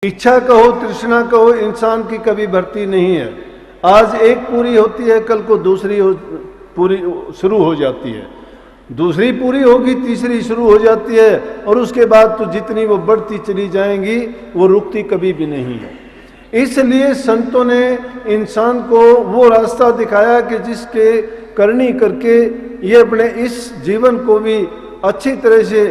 इच्छा कहो तृष्णा कहो इंसान की कभी भरती नहीं है। आज एक पूरी होती है, कल को दूसरी पूरी शुरू हो जाती है, दूसरी पूरी होगी तीसरी शुरू हो जाती है, और उसके बाद तो जितनी वो बढ़ती चली जाएंगी वो रुकती कभी भी नहीं है। इसलिए संतों ने इंसान को वो रास्ता दिखाया कि जिसके करनी करके ये अपने इस जीवन को भी अच्छी तरह से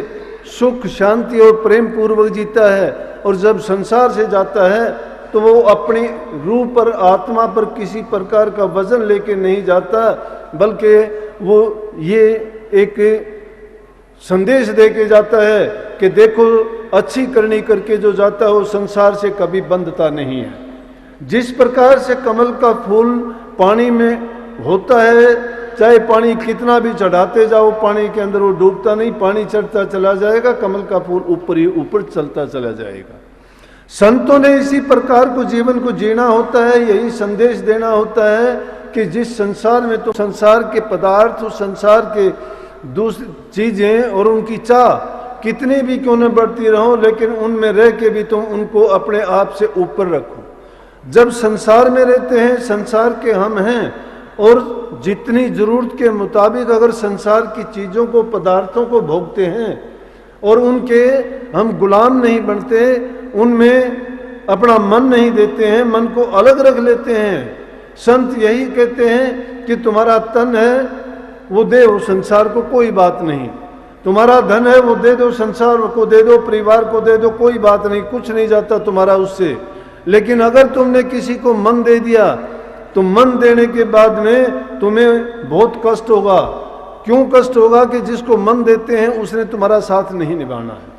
सुख शांति और प्रेम पूर्वक जीता है, और जब संसार से जाता है तो वो अपनी रूह पर आत्मा पर किसी प्रकार का वजन लेके नहीं जाता, बल्कि वो ये एक संदेश दे के जाता है कि देखो अच्छी करनी करके जो जाता है वो संसार से कभी बंधता नहीं है। जिस प्रकार से कमल का फूल पानी में होता है, चाहे पानी कितना भी चढ़ाते जाओ पानी के अंदर वो डूबता नहीं, पानी चढ़ता चला जाएगा, कमल का फूल ऊपर ही ऊपर चलता चला जाएगा। संतों ने इसी प्रकार को जीवन को जीना होता है, यही संदेश देना होता है कि जिस संसार में तो संसार के पदार्थ और संसार के दूसरी चीजें और उनकी चाह कितनी भी क्यों न बढ़ती रहो, लेकिन उनमें रह के भी तुम उनको अपने आप से ऊपर रखो। जब संसार में रहते हैं, संसार के हम हैं, और जितनी जरूरत के मुताबिक अगर संसार की चीज़ों को पदार्थों को भोगते हैं और उनके हम गुलाम नहीं बनते, उनमें अपना मन नहीं देते हैं, मन को अलग रख लेते हैं। संत यही कहते हैं कि तुम्हारा तन है वो दे दो, संसार को कोई बात नहीं, तुम्हारा धन है वो दे दो, संसार को दे दो, परिवार को दे दो, कोई बात नहीं, कुछ नहीं जाता तुम्हारा उससे। लेकिन अगर तुमने किसी को मन दे दिया तो मन देने के बाद में तुम्हें बहुत कष्ट होगा। क्यों कष्ट होगा? कि जिसको मन देते हैं उसने तुम्हारा साथ नहीं निभाना है।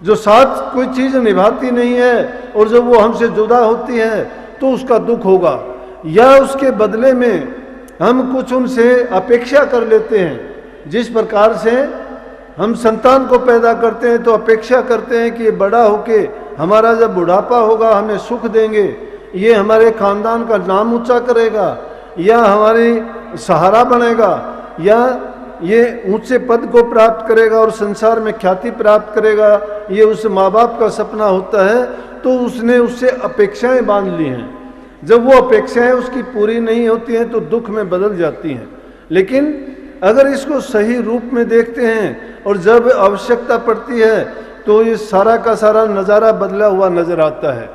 जो साथ कोई चीज निभाती नहीं है और जब वो हमसे जुदा होती है तो उसका दुख होगा, या उसके बदले में हम कुछ उनसे अपेक्षा कर लेते हैं। जिस प्रकार से हम संतान को पैदा करते हैं तो अपेक्षा करते हैं कि ये बड़ा होके हमारा जब बुढ़ापा होगा हमें सुख देंगे, ये हमारे खानदान का नाम ऊंचा करेगा, या हमारी सहारा बनेगा, या ये ऊंचे पद को प्राप्त करेगा और संसार में ख्याति प्राप्त करेगा। ये उस माँ बाप का सपना होता है, तो उसने उससे अपेक्षाएं बांध ली हैं। जब वो अपेक्षाएं उसकी पूरी नहीं होती हैं तो दुख में बदल जाती हैं। लेकिन अगर इसको सही रूप में देखते हैं और जब आवश्यकता पड़ती है तो ये सारा का सारा नज़ारा बदला हुआ नजर आता है।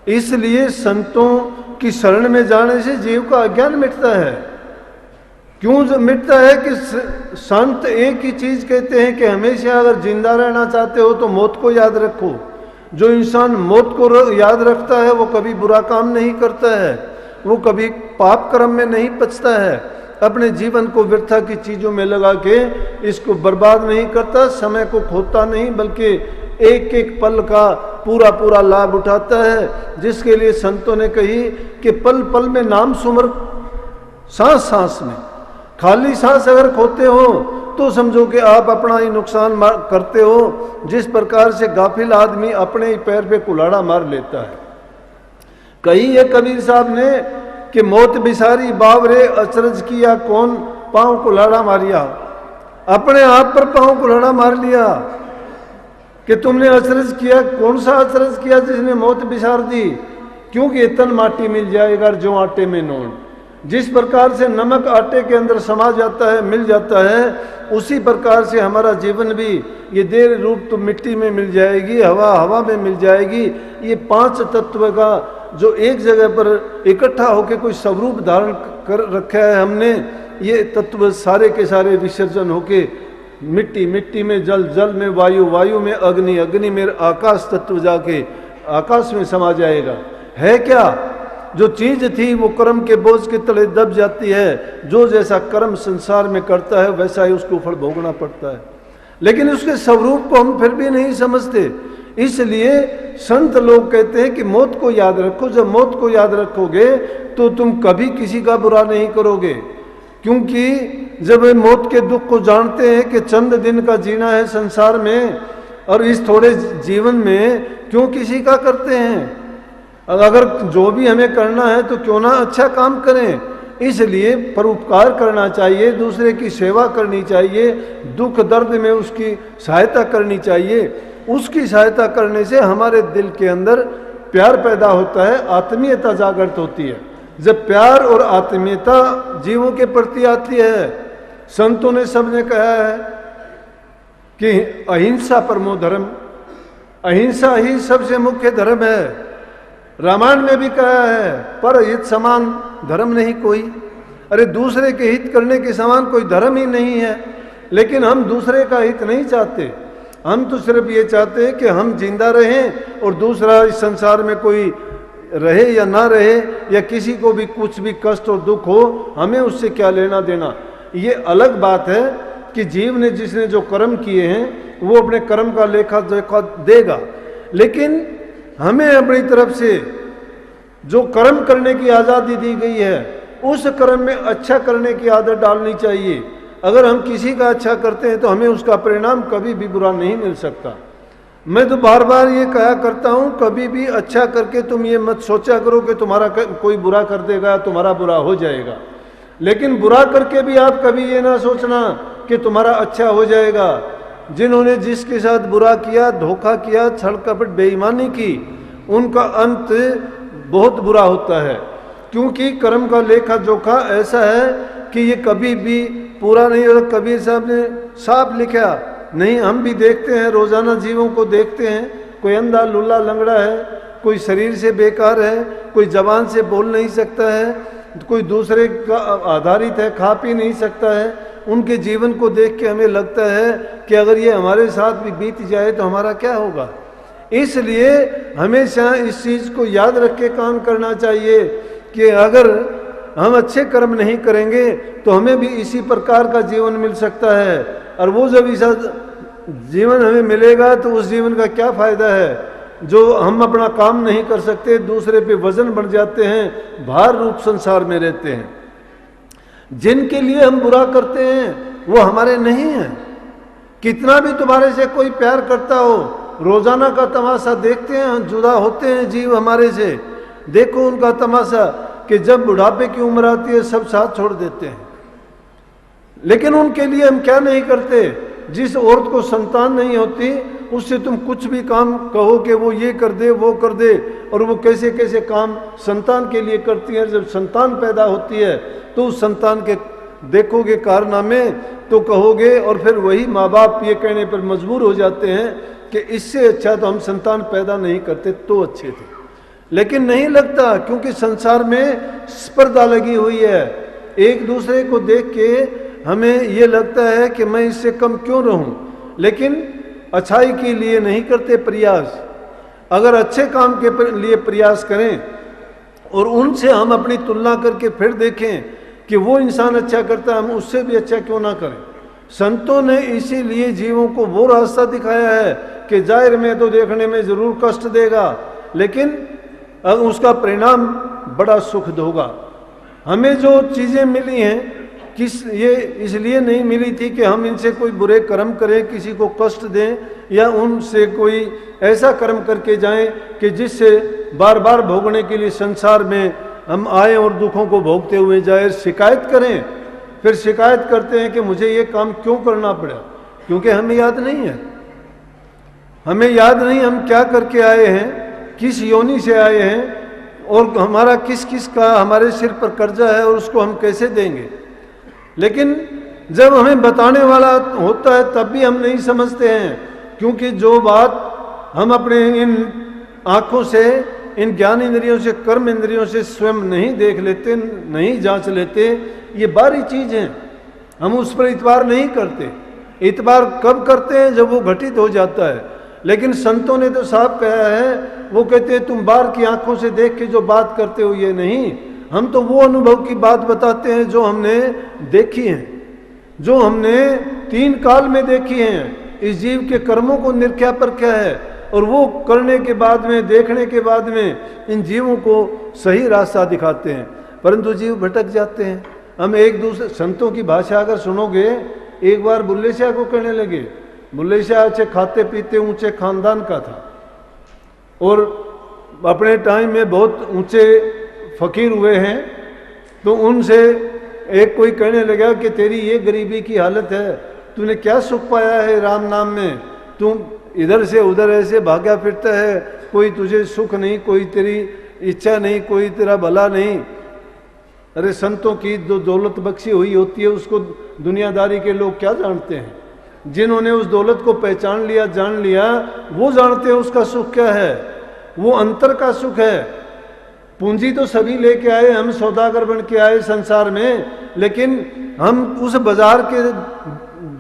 इसलिए संतों की शरण में जाने से जीव का अज्ञान मिटता है। क्यों मिटता है? कि संत एक ही चीज कहते हैं कि हमेशा अगर जिंदा रहना चाहते हो तो मौत को याद रखो। जो इंसान मौत को याद रखता है वो कभी बुरा काम नहीं करता है, वो कभी पाप कर्म में नहीं पचता है, अपने जीवन को व्यर्था की चीजों में लगा के इसको बर्बाद नहीं करता, समय को खोता नहीं, बल्कि एक एक पल का पूरा पूरा लाभ उठाता है। जिसके लिए संतों ने कही कि पल पल में नाम सुमर, सांस सांस में। खाली सांस अगर खोते हो तो समझो कि आप अपना ही नुकसान करते हो। जिस प्रकार से गाफिल आदमी अपने ही पैर पे कुल्हाड़ा मार लेता है। कही है कबीर साहब ने कि मौत बिसारी बावरे अचरज किया कौन, पांव कुल्हाड़ा मारिया। अपने आप पर पांव कुल्हाड़ा मार लिया कि तुमने अचरज किया। कौन सा अचरज किया जिसने मौत बिसार दी? क्योंकि तन माटी मिल जाएगा जो आटे में नोन। जिस प्रकार से नमक आटे के अंदर समा जाता है, मिल जाता है, उसी प्रकार से हमारा जीवन भी ये देह रूप तो मिट्टी में मिल जाएगी, हवा हवा में मिल जाएगी। ये पांच तत्व का जो एक जगह पर इकट्ठा होकर कोई स्वरूप धारण कर रखा है हमने, ये तत्व सारे के सारे विसर्जन होके मिट्टी, मिट्टी में जल, जल में वायु, वायु में अग्नि, अग्नि में आकाश तत्व जाके आकाश में समा जाएगा। है क्या? जो चीज थी वो कर्म के बोझ के तले दब जाती है। जो जैसा कर्म संसार में करता है वैसा ही उसको फल भोगना पड़ता है। लेकिन उसके स्वरूप को हम फिर भी नहीं समझते। इसलिए संत लोग कहते हैं कि मौत को याद रखो। जब मौत को याद रखोगे तो तुम कभी किसी का बुरा नहीं करोगे, क्योंकि जब मौत के दुख को जानते हैं कि चंद दिन का जीना है संसार में, और इस थोड़े जीवन में क्यों किसी का करते हैं? अगर जो भी हमें करना है तो क्यों ना अच्छा काम करें। इसलिए परोपकार करना चाहिए, दूसरे की सेवा करनी चाहिए, दुख दर्द में उसकी सहायता करनी चाहिए। उसकी सहायता करने से हमारे दिल के अंदर प्यार पैदा होता है, आत्मीयता जागृत होती है। जब प्यार और आत्मीयता जीवों के प्रति आती है, संतों ने सबने कहा है कि अहिंसा परमो धर्म, अहिंसा ही सबसे मुख्य धर्म है। रामायण में भी कहा है पर हित समान धर्म नहीं कोई। अरे दूसरे के हित करने के समान कोई धर्म ही नहीं है। लेकिन हम दूसरे का हित नहीं चाहते, हम तो सिर्फ ये चाहते हैं कि हम जिंदा रहें और दूसरा इस संसार में कोई रहे या ना रहे, या किसी को भी कुछ भी कष्ट और दुख हो, हमें उससे क्या लेना देना। ये अलग बात है कि जीव ने जिसने जो कर्म किए हैं वो अपने कर्म का लेखा जोखा देगा, लेकिन हमें अपनी तरफ से जो कर्म करने की आज़ादी दी गई है उस कर्म में अच्छा करने की आदत डालनी चाहिए। अगर हम किसी का अच्छा करते हैं तो हमें उसका परिणाम कभी भी बुरा नहीं मिल सकता। मैं तो बार बार ये कहा करता हूँ, कभी भी अच्छा करके तुम ये मत सोचा करो कि तुम्हारा कोई बुरा कर देगा, तुम्हारा बुरा हो जाएगा। लेकिन बुरा करके भी आप कभी ये ना सोचना कि तुम्हारा अच्छा हो जाएगा। जिन्होंने जिसके साथ बुरा किया, धोखा किया, छल कपट बेईमानी की, उनका अंत बहुत बुरा होता है, क्योंकि कर्म का लेखा जोखा ऐसा है कि ये कभी भी पूरा नहीं होता। कबीर साहब ने साफ लिखा, नहीं हम भी देखते हैं, रोजाना जीवों को देखते हैं, कोई अंधा लुल्ला लंगड़ा है, कोई शरीर से बेकार है, कोई जबान से बोल नहीं सकता है, कोई दूसरे का आधारित है, खा पी नहीं सकता है। उनके जीवन को देख के हमें लगता है कि अगर ये हमारे साथ भी बीत जाए तो हमारा क्या होगा। इसलिए हमेशा इस चीज़ को याद रख के काम करना चाहिए कि अगर हम अच्छे कर्म नहीं करेंगे तो हमें भी इसी प्रकार का जीवन मिल सकता है, और वो जब ऐसा जीवन हमें मिलेगा तो उस जीवन का क्या फायदा है जो हम अपना काम नहीं कर सकते, दूसरे पे वजन बढ़ जाते हैं, भार रूप संसार में रहते हैं। जिनके लिए हम बुरा करते हैं वो हमारे नहीं हैं। कितना भी तुम्हारे से कोई प्यार करता हो, रोजाना का तमाशा देखते हैं, जुदा होते हैं जीव हमारे से, देखो उनका तमाशा कि जब बुढ़ापे की उम्र आती है सब साथ छोड़ देते हैं। लेकिन उनके लिए हम क्या नहीं करते। जिस औरत को संतान नहीं होती उससे तुम कुछ भी काम कहो कि वो ये कर दे वो कर दे, और वो कैसे कैसे काम संतान के लिए करती है। जब संतान पैदा होती है तो उस संतान के देखोगे कारनामे तो कहोगे, और फिर वही माँ बाप ये कहने पर मजबूर हो जाते हैं कि इससे अच्छा तो हम संतान पैदा नहीं करते तो अच्छे थे। लेकिन नहीं लगता, क्योंकि संसार में स्पर्धा लगी हुई है। एक दूसरे को देख के हमें ये लगता है कि मैं इससे कम क्यों रहूं, लेकिन अच्छाई के लिए नहीं करते प्रयास। अगर अच्छे काम के लिए प्रयास करें और उनसे हम अपनी तुलना करके फिर देखें कि वो इंसान अच्छा करता है, हम उससे भी अच्छा क्यों ना करें। संतों ने इसीलिए जीवों को वो रास्ता दिखाया है कि जाहिर में तो देखने में जरूर कष्ट देगा, लेकिन अब उसका परिणाम बड़ा सुख होगा। हमें जो चीज़ें मिली हैं ये इसलिए नहीं मिली थी कि हम इनसे कोई बुरे कर्म करें, किसी को कष्ट दें, या उनसे कोई ऐसा कर्म करके जाएं कि जिससे बार बार भोगने के लिए संसार में हम आए और दुखों को भोगते हुए जाए। शिकायत करें, फिर शिकायत करते हैं कि मुझे ये काम क्यों करना पड़ा, क्योंकि हमें याद नहीं है। हमें याद नहीं हम क्या करके आए हैं, किस योनि से आए हैं, और हमारा किस किस का हमारे सिर पर कर्जा है और उसको हम कैसे देंगे। लेकिन जब हमें बताने वाला होता है तब भी हम नहीं समझते हैं, क्योंकि जो बात हम अपने इन आँखों से, इन ज्ञान इंद्रियों से, कर्म इंद्रियों से स्वयं नहीं देख लेते, नहीं जांच लेते, ये बाहरी चीज़ हैं, हम उस पर इतबार नहीं करते। इतबार कब करते हैं, जब वो घटित हो जाता है। लेकिन संतों ने तो साफ कहा है, वो कहते हैं तुम बाहर की आंखों से देख के जो बात करते हो ये नहीं, हम तो वो अनुभव की बात बताते हैं जो हमने देखी है, जो हमने 3 काल में देखी हैं। इस जीव के कर्मों को निरख्या परख्या है, और वो करने के बाद में, देखने के बाद में इन जीवों को सही रास्ता दिखाते हैं, परंतु जीव भटक जाते हैं। हम एक दूसरे संतों की भाषा अगर सुनोगे, एक बार बुल्ले शाह को कहने लगे, बुल्ले शाह अच्छे खाते पीते ऊंचे खानदान का था और अपने टाइम में बहुत ऊंचे फकीर हुए हैं, तो उनसे एक कोई कहने लगा कि तेरी ये गरीबी की हालत है, तूने क्या सुख पाया है राम नाम में, तुम इधर से उधर ऐसे भागा फिरता है, कोई तुझे सुख नहीं, कोई तेरी इच्छा नहीं, कोई तेरा भला नहीं। अरे संतों की जो दौलत बख्शी हुई होती है उसको दुनियादारी के लोग क्या जानते हैं? जिन्होंने उस दौलत को पहचान लिया, जान लिया, वो जानते हैं उसका सुख क्या है। वो अंतर का सुख है। पूंजी तो सभी लेके आए, हम सौदागर बन के आए संसार में, लेकिन हम उस बाजार के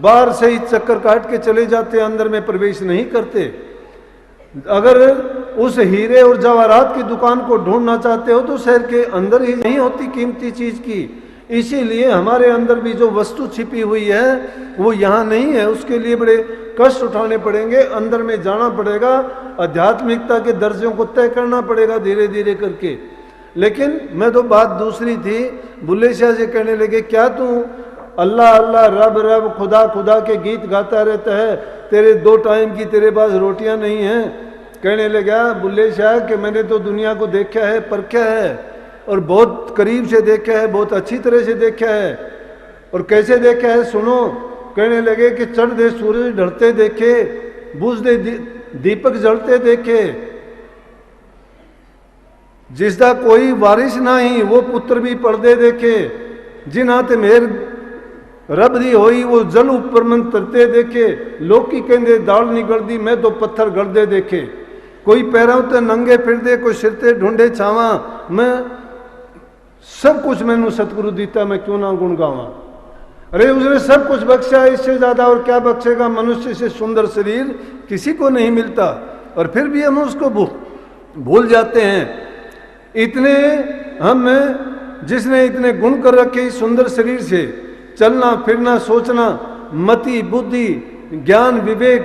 बाहर से ही चक्कर काट के चले जाते, अंदर में प्रवेश नहीं करते। अगर उस हीरे और जवाहरात की दुकान को ढूंढना चाहते हो तो शहर के अंदर ही नहीं होती कीमती चीज की। इसीलिए हमारे अंदर भी जो वस्तु छिपी हुई है वो यहाँ नहीं है, उसके लिए बड़े कष्ट उठाने पड़ेंगे, अंदर में जाना पड़ेगा, आध्यात्मिकता के दर्जों को तय करना पड़ेगा धीरे धीरे करके। लेकिन मैं तो बात दूसरी थी, बुल्ले शाह जी कहने लगे क्या तू अल्लाह अल्लाह रब रब खुदा खुदा के गीत गाता रहता है, तेरे 2 टाइम की तेरे पास रोटियां नहीं हैं। कहने लगा बुल्ले शाह कि मैंने तो दुनिया को देखा है, परखा है, और बहुत करीब से देखा है, बहुत अच्छी तरह से देखा है। और कैसे देखा है सुनो। कहने लगे कि चढ़ते सूरज ढलते देखे, बुझते दीपक जलते देखे, जिसका कोई वारिस नहीं वो पुत्र भी पढ़ते देखे, जिन हाथ मेर रब दी होई वो जल ऊपर मन तरते देखे, लोग की कहते दाल नहीं गलदी मैं तो पत्थर गलदे देखे। कोई पैरों ते नंगे फिरदे, कोई सिर ते ढूंढे छावा, मैं सब कुछ मैनू सतगुरु दीता, मैं क्यों ना गुण गावा। अरे उसने सब कुछ बख्शा, इससे ज्यादा और क्या बख्शेगा। मनुष्य से सुंदर शरीर किसी को नहीं मिलता, और फिर भी हम उसको भूल जाते हैं। इतने हम जिसने इतने गुण कर रखे इस सुंदर शरीर से, चलना फिरना सोचना, मति बुद्धि ज्ञान विवेक,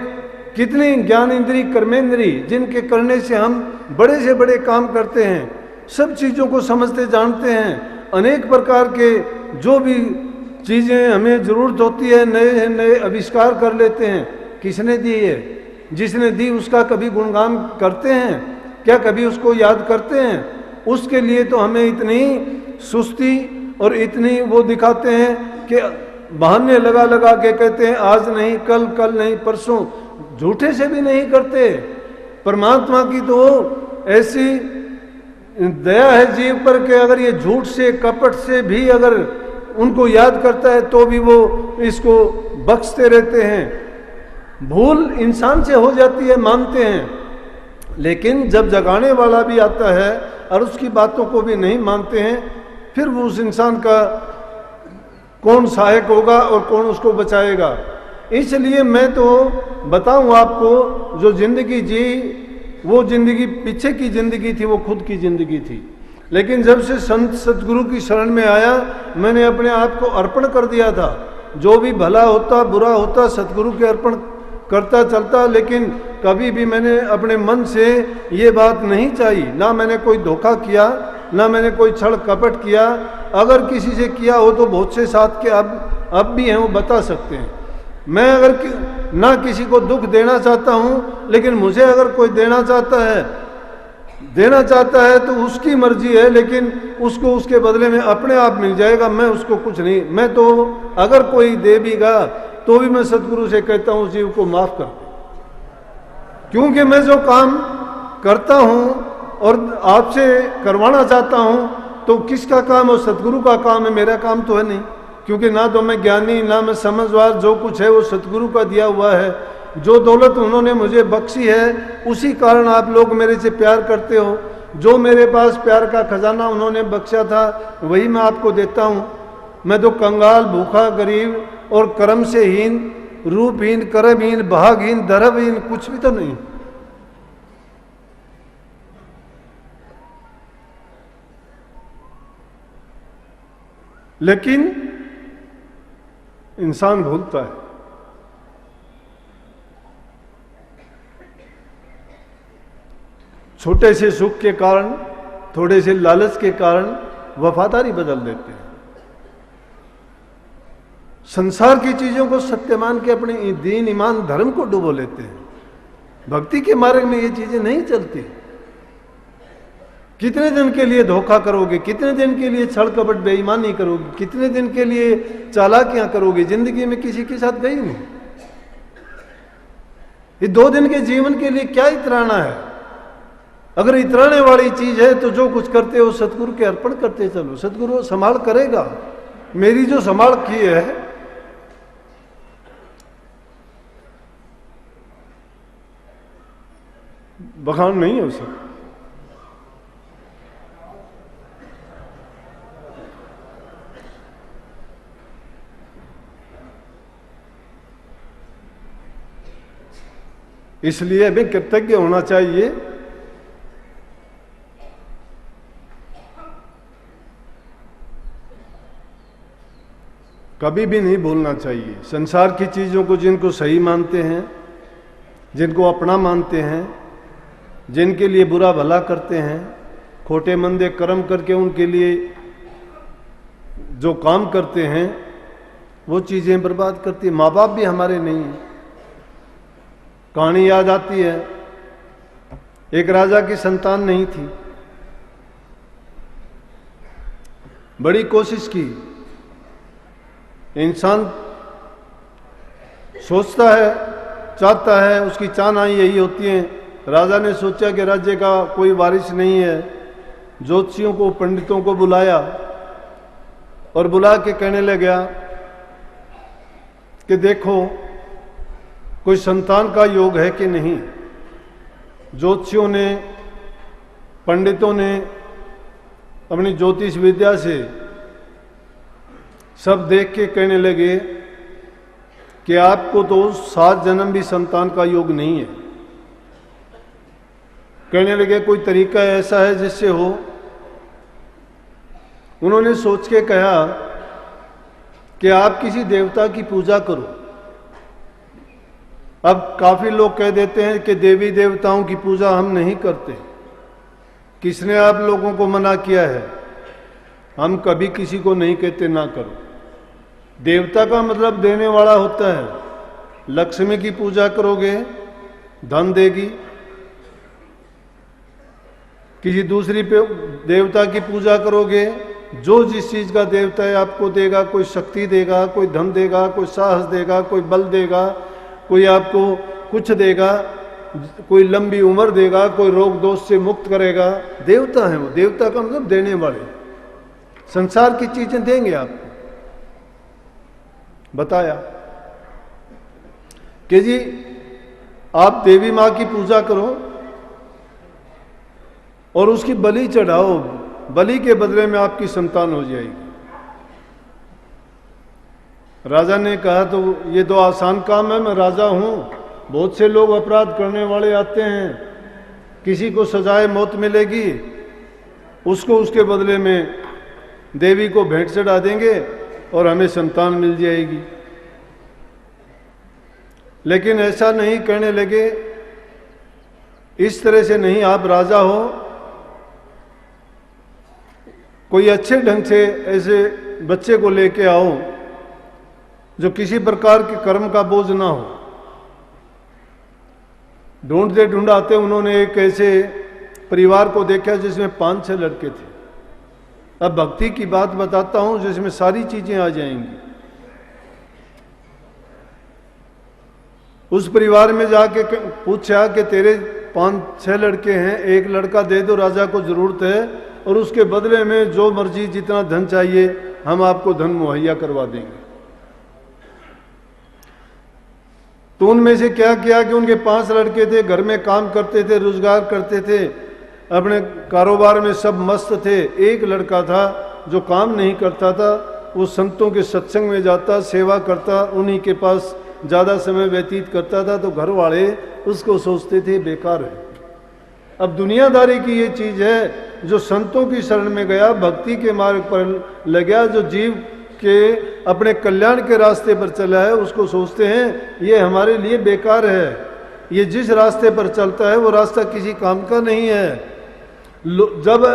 कितनी ज्ञान इंद्री कर्मेंद्री, जिनके करने से हम बड़े से बड़े काम करते हैं, सब चीज़ों को समझते जानते हैं। अनेक प्रकार के जो भी चीज़ें हमें ज़रूरत होती है नए नए आविष्कार कर लेते हैं। किसने दी है? जिसने दी उसका कभी गुणगान करते हैं क्या? कभी उसको याद करते हैं? उसके लिए तो हमें इतनी सुस्ती और इतनी वो दिखाते हैं कि बहाने लगा लगा के कहते हैं आज नहीं कल, कल नहीं परसों, झूठे से भी नहीं करते। परमात्मा की तो ऐसी दया है जीव पर कि अगर ये झूठ से कपट से भी अगर उनको याद करता है तो भी वो इसको बख्शते रहते हैं। भूल इंसान से हो जाती है, मानते हैं, लेकिन जब जगाने वाला भी आता है और उसकी बातों को भी नहीं मानते हैं, फिर वो उस इंसान का कौन सहायक होगा और कौन उसको बचाएगा। इसलिए मैं तो बताऊं आपको, जो जिंदगी जी वो जिंदगी पीछे की जिंदगी थी, वो खुद की जिंदगी थी। लेकिन जब से संत सतगुरु की शरण में आया, मैंने अपने आप को अर्पण कर दिया था। जो भी भला होता बुरा होता सतगुरु के अर्पण करता चलता, लेकिन कभी भी मैंने अपने मन से ये बात नहीं चाही। ना मैंने कोई धोखा किया, ना मैंने कोई छल कपट किया। अगर किसी से किया हो तो बहुत से साथ के अब भी हैं, वो बता सकते हैं। मैं अगर ना किसी को दुख देना चाहता हूँ, लेकिन मुझे अगर कोई देना चाहता है तो उसकी मर्जी है, लेकिन उसको उसके बदले में अपने आप मिल जाएगा। मैं उसको कुछ नहीं, मैं तो अगर कोई दे भी गा तो भी मैं सतगुरु से कहता हूँ जीव को माफ कर दे, क्योंकि मैं जो काम करता हूँ और आपसे करवाना चाहता हूँ तो किसका काम है? सतगुरु का काम है, मेरा काम तो है नहीं। क्योंकि ना तो मैं ज्ञानी, ना मैं समझवार, जो कुछ है वो सतगुरु का दिया हुआ है। जो दौलत उन्होंने मुझे बख्शी है उसी कारण आप लोग मेरे से प्यार करते हो। जो मेरे पास प्यार का खजाना उन्होंने बख्शा था वही मैं आपको देता हूँ। मैं तो कंगाल, भूखा, गरीब और कर्म से हीन, रूपहीन, कर्महीन, भागहीन, धर्महीन कुछ भी तो नहीं। लेकिन इंसान भूलता है। छोटे से सुख के कारण, थोड़े से लालच के कारण वफादारी बदल देते हैं। संसार की चीजों को सत्य मान के अपने दीन ईमान धर्म को डुबो लेते हैं। भक्ति के मार्ग में ये चीजें नहीं चलती। कितने दिन के लिए धोखा करोगे? कितने दिन के लिए छल कपट बेईमानी करोगे? कितने दिन के लिए चालाकियां करोगे? जिंदगी में किसी के साथ गई नहीं। ये 2 दिन के जीवन के लिए क्या इतराना है? अगर इतराने वाली चीज है तो जो कुछ करते हो सतगुरु के अर्पण करते चलो, सतगुरु संभाल करेगा। मेरी जो संभाल की है बखान नहीं हो सकता। इसलिए हमें कृतज्ञ होना चाहिए। कभी भी नहीं भूलना चाहिए संसार की चीजों को, जिनको सही मानते हैं, जिनको अपना मानते हैं, जिनके लिए बुरा भला करते हैं, खोटे मंदे कर्म करके उनके लिए जो काम करते हैं, वो चीजें बर्बाद करती है। माँ बाप भी हमारे नहीं हैं। कहानी याद आती है, एक राजा की संतान नहीं थी, बड़ी कोशिश की। इंसान सोचता है, चाहता है, उसकी चाहनाएं यही होती हैं। राजा ने सोचा कि राज्य का कोई वारिस नहीं है, ज्योतिषियों को, पंडितों को बुलाया और बुला के कहने लगा कि देखो कोई संतान का योग है कि नहीं। ज्योतिषियों ने, पंडितों ने अपनी ज्योतिष विद्या से सब देख के कहने लगे कि आपको तो 7 जन्म भी संतान का योग नहीं है। कहने लगे कोई तरीका ऐसा है जिससे हो। उन्होंने सोच के कहा कि आप किसी देवता की पूजा करो। अब काफी लोग कह देते हैं कि देवी देवताओं की पूजा हम नहीं करते। किसने आप लोगों को मना किया है? हम कभी किसी को नहीं कहते ना करो। देवता का मतलब देने वाला होता है। लक्ष्मी की पूजा करोगे, धन देगी। किसी दूसरी पे देवता की पूजा करोगे, जो जिस चीज का देवता है आपको देगा। कोई शक्ति देगा, कोई धन देगा, कोई साहस देगा, कोई बल देगा, कोई आपको कुछ देगा, कोई लंबी उम्र देगा, कोई रोग दोष से मुक्त करेगा। देवता है वो। देवता का मतलब देने वाले। संसार की चीजें देंगे आपको। बताया कि जी आप देवी मां की पूजा करो और उसकी बलि चढ़ाओ। बलि के बदले में आपकी संतान हो जाएगी। राजा ने कहा तो ये तो आसान काम है, मैं राजा हूं, बहुत से लोग अपराध करने वाले आते हैं, किसी को सजाए मौत मिलेगी, उसको उसके बदले में देवी को भेंट चढ़ा देंगे और हमें संतान मिल जाएगी। लेकिन ऐसा नहीं कहने लगे, इस तरह से नहीं। आप राजा हो, कोई अच्छे ढंग से ऐसे बच्चे को लेके आओ जो किसी प्रकार के कर्म का बोझ ना हो। ढूंढते ढूंढाते उन्होंने एक ऐसे परिवार को देखा जिसमें 5-6 लड़के थे। अब भक्ति की बात बताता हूं जिसमें सारी चीजें आ जाएंगी। उस परिवार में जाके पूछा कि तेरे 5-6 लड़के हैं, एक लड़का दे दो, राजा को जरूरत है, और उसके बदले में जो मर्जी जितना धन चाहिए हम आपको धन मुहैया करवा देंगे। तो उनमें से क्या किया कि उनके 5 लड़के थे, घर में काम करते थे, रोजगार करते थे, अपने कारोबार में सब मस्त थे। एक लड़का था जो काम नहीं करता था, वो संतों के सत्संग में जाता, सेवा करता, उन्हीं के पास ज़्यादा समय व्यतीत करता था। तो घर वाले उसको सोचते थे बेकार है। अब दुनियादारी की ये चीज़ है, जो संतों की शरण में गया, भक्ति के मार्ग पर लग गया, जो जीव के अपने कल्याण के रास्ते पर चला है, उसको सोचते हैं ये हमारे लिए बेकार है। ये जिस रास्ते पर चलता है वो रास्ता किसी काम का नहीं है। जब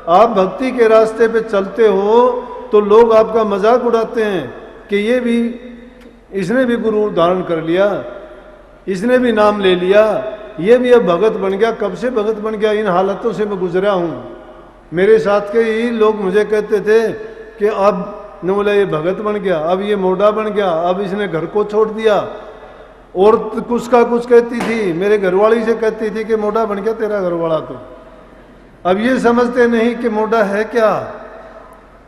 आप भक्ति के रास्ते पे चलते हो तो लोग आपका मजाक उड़ाते हैं कि ये भी, इसने भी गुरु धारण कर लिया, इसने भी नाम ले लिया, ये भी अब भगत बन गया। कब से भगत बन गया? इन हालतों से मैं गुजरा हूँ। मेरे साथ के ही लोग मुझे कहते थे कि अब न बोला ये भगत बन गया, अब ये मोड़ा बन गया, अब इसने घर को छोड़ दिया। और कुछ का कुछ कहती थी, मेरे घरवाली से कहती थी कि मोड़ा बन गया तेरा घरवाला। तो अब ये समझते नहीं कि मोटा है क्या,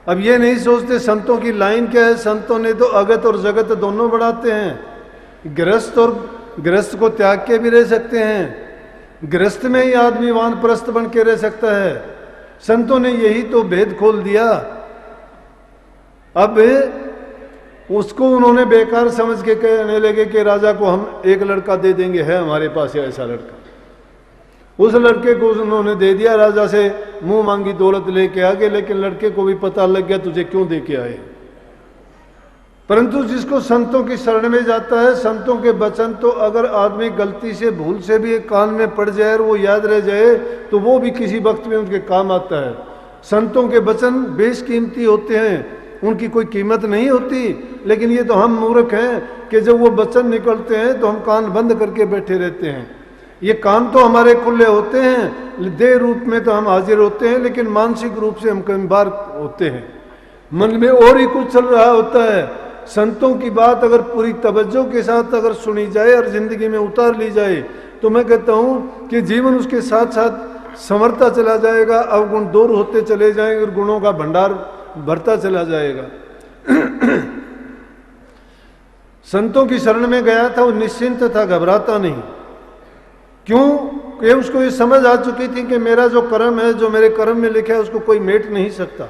अब ये नहीं सोचते संतों की लाइन क्या है। संतों ने तो अगत और जगत दोनों बढ़ाते हैं। गृहस्थ और गृहस्थ को त्याग के भी रह सकते हैं, गृहस्थ में ही आदमी वानप्रस्थ बन के रह सकता है। संतों ने यही तो भेद खोल दिया। अब उसको उन्होंने बेकार समझ के कहने लगे कि राजा को हम एक लड़का दे देंगे, है हमारे पास ऐसा लड़का। उस लड़के को उन्होंने दे दिया, राजा से मुंह मांगी दौलत लेके आ गए, लेकिन लड़के को भी पता लग गया तुझे क्यों दे के आए। परंतु जिसको संतों की शरण में जाता है, संतों के वचन तो अगर आदमी गलती से भूल से भी एक कान में पड़ जाए और वो याद रह जाए तो वो भी किसी वक्त में उनके काम आता है। संतों के वचन बेशकीमती होते हैं, उनकी कोई कीमत नहीं होती। लेकिन ये तो हम मूर्ख हैं कि जब वो वचन निकलते हैं तो हम कान बंद करके बैठे रहते हैं। ये कान तो हमारे खुले होते हैं, देह रूप में तो हम हाजिर होते हैं, लेकिन मानसिक रूप से हम कई बार होते हैं, मन में और ही कुछ चल रहा होता है। संतों की बात अगर पूरी तवज्जो के साथ अगर सुनी जाए और जिंदगी में उतार ली जाए तो मैं कहता हूँ कि जीवन उसके साथ साथ संवरता चला जाएगा, अवगुण दूर होते चले जाएंगे और गुणों का भंडार बढ़ता चला जाएगा। संतों की शरण में गया था, वो निश्चिंत था, घबराता नहीं। क्यों? कि उसको ये समझ आ चुकी थी कि मेरा जो कर्म है, जो मेरे कर्म में लिखा है, उसको कोई मेट नहीं सकता।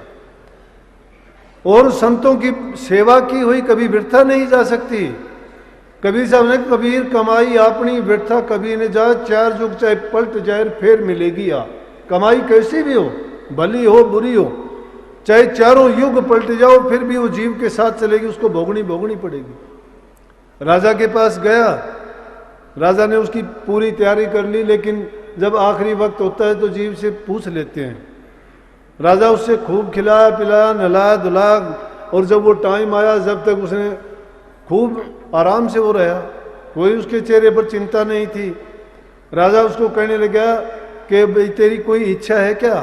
और संतों की सेवा की हुई कभी व्यर्था नहीं जा सकती। कबीर साहब ने कबीर कमाई अपनी व्यर्था कभी ने जा, चार जुग चाहे पलट जाए फिर मिलेगी आ। कमाई कैसी भी हो, भली हो बुरी हो, चाहे चारों युग पलट जाओ फिर भी वो जीव के साथ चलेगी, उसको भोगनी पड़ेगी। राजा के पास गया, राजा ने उसकी पूरी तैयारी कर ली, लेकिन जब आखिरी वक्त होता है तो जीव से पूछ लेते हैं। राजा उससे खूब खिलाया पिलाया, नहलाया धुलाया, और जब वो टाइम आया, जब तक उसने खूब आराम से वो रहा, कोई उसके चेहरे पर चिंता नहीं थी। राजा उसको कहने लगा कि भाई तेरी कोई इच्छा है क्या?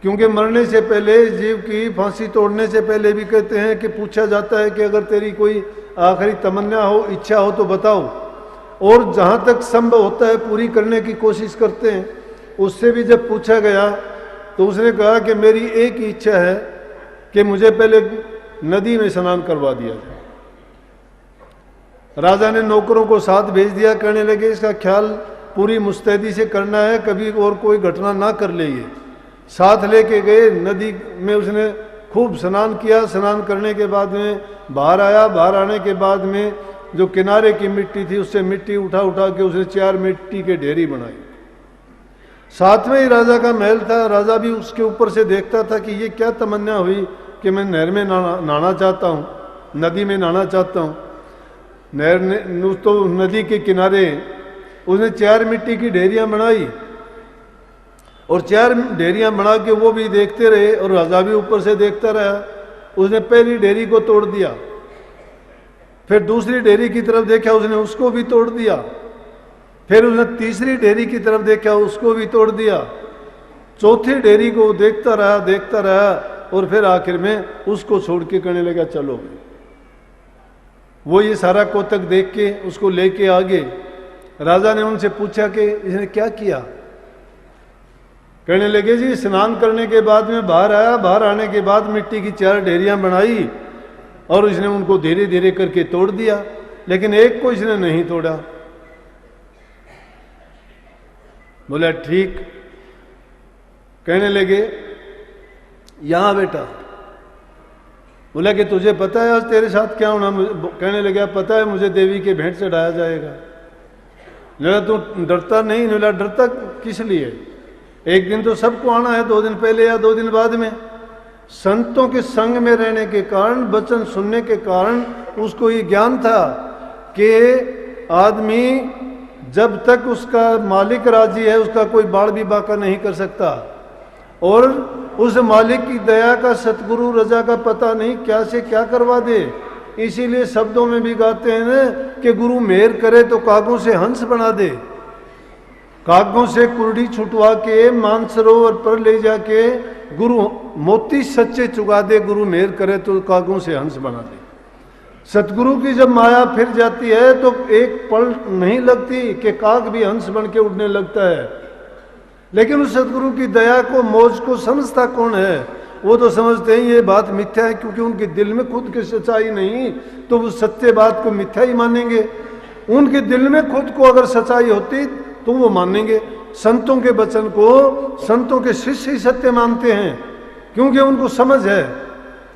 क्योंकि मरने से पहले, जीव की फांसी तोड़ने से पहले भी कहते हैं कि पूछा जाता है कि अगर तेरी कोई आखिरी तमन्ना हो, इच्छा हो तो बताओ, और जहाँ तक संभव होता है पूरी करने की कोशिश करते हैं। उससे भी जब पूछा गया तो उसने कहा कि मेरी एक ही इच्छा है कि मुझे पहले नदी में स्नान करवा दिया जाए। राजा ने नौकरों को साथ भेज दिया, कहने लगे इसका ख्याल पूरी मुस्तैदी से करना है, कभी और कोई घटना ना कर ले। ये साथ लेके गए, नदी में उसने खूब स्नान किया। स्नान करने के बाद में बाहर आया, बाहर आने के बाद में जो किनारे की मिट्टी थी उससे मिट्टी उठा उठा के उसने 4 मिट्टी के ढेरी बनाई। साथ में ही राजा का महल था, राजा भी उसके ऊपर से देखता था कि ये क्या तमन्ना हुई कि मैं नहर में नहाना चाहता हूँ, नदी में नहाना चाहता हूँ। नहर ने तो नदी के किनारे उसने 4 मिट्टी की ढेरियाँ बनाई, और 4 ढेरियाँ बना के वो भी देखते रहे और राजा भी ऊपर से देखता रहा। उसने पहली ढेरी को तोड़ दिया, फिर दूसरी ढेरी की तरफ देखा, उसने उसको भी तोड़ दिया, फिर उसने तीसरी ढेरी की तरफ देखा, उसको भी तोड़ दिया, चौथी ढेरी को देखता रहा, और फिर आखिर में उसको छोड़ के कहने लगा चलो। वो ये सारा कोतक देख के उसको लेके आगे। राजा ने उनसे पूछा कि इसने क्या किया? कहने लगे जी स्नान करने के बाद में बाहर आया, बाहर आने के बाद मिट्टी की 4 ढेरियां बनाई और इसने उनको धीरे धीरे करके तोड़ दिया, लेकिन एक को इसने नहीं तोड़ा। बोला ठीक। कहने लगे यहां बेटा। बोला कि तुझे पता है आज तेरे साथ क्या होना? कहने लगा पता है, मुझे देवी के भेंट चढ़ाया जाएगा। बोला तू डरता नहीं? बोला डरता किस लिए, एक दिन तो सबको आना है, 2 दिन पहले या 2 दिन बाद में। संतों के संग में रहने के कारण, वचन सुनने के कारण उसको ये ज्ञान था कि आदमी जब तक उसका मालिक राजी है उसका कोई बाड़ भी बाका नहीं कर सकता, और उस मालिक की दया का, सतगुरु रजा का पता नहीं क्या से क्या करवा दे। इसीलिए शब्दों में भी गाते हैं ना कि गुरु मेहर करे तो कागों से हंस बना दे। कागों से कुर्डी छुटवा के मानसरोवर पर ले जाके गुरु मोती सच्चे चुगा दे। गुरु मेहर करे तो कागों से हंस बना दे। सतगुरु की जब माया फिर जाती है तो एक पल नहीं लगती कि काग भी हंस बन के उड़ने लगता है। लेकिन उस सदगुरु की दया को, मौज को समझता कौन है? वो तो समझते हैं ये बात मिथ्या है, क्योंकि उनके दिल में खुद की सच्चाई नहीं, तो वो सत्य बात को मिथ्या ही मानेंगे। उनके दिल में खुद को अगर सच्चाई होती तो वो मानेंगे। संतों के वचन को संतों के शिष्य ही सत्य मानते हैं, क्योंकि उनको समझ है